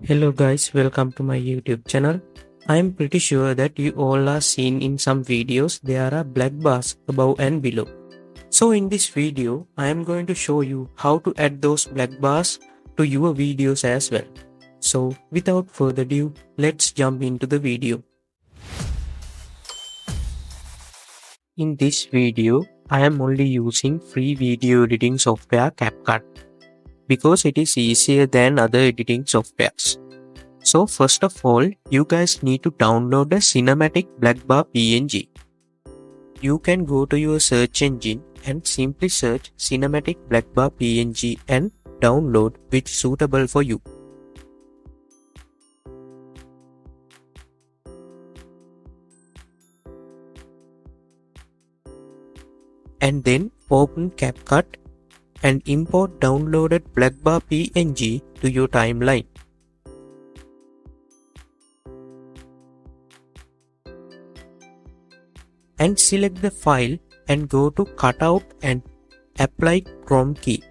Hello guys, welcome to my YouTube channel. I am pretty sure that you all are seen in some videos there are black bars above and below. So in this video, I am going to show you how to add those black bars to your videos as well. So without further ado, let's jump into the video. In this video, I am only using free video editing software Capcut, because it is easier than other editing softwares. So first of all, you guys need to download a cinematic black bar PNG. You can go to your search engine and simply search cinematic black bar PNG and download which is suitable for you. And then open Capcut and import downloaded black bar PNG to your timeline. And select the file and go to cutout and apply Chrome key.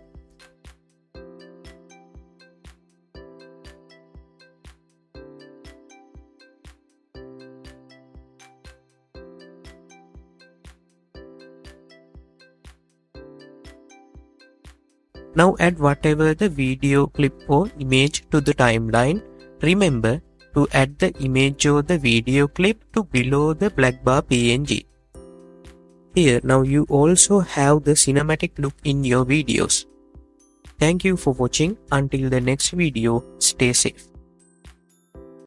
Now add whatever the video clip or image to the timeline. Remember to add the image or the video clip to below the black bar PNG. Here now you also have the cinematic look in your videos. Thank you for watching. Until the next video, stay safe.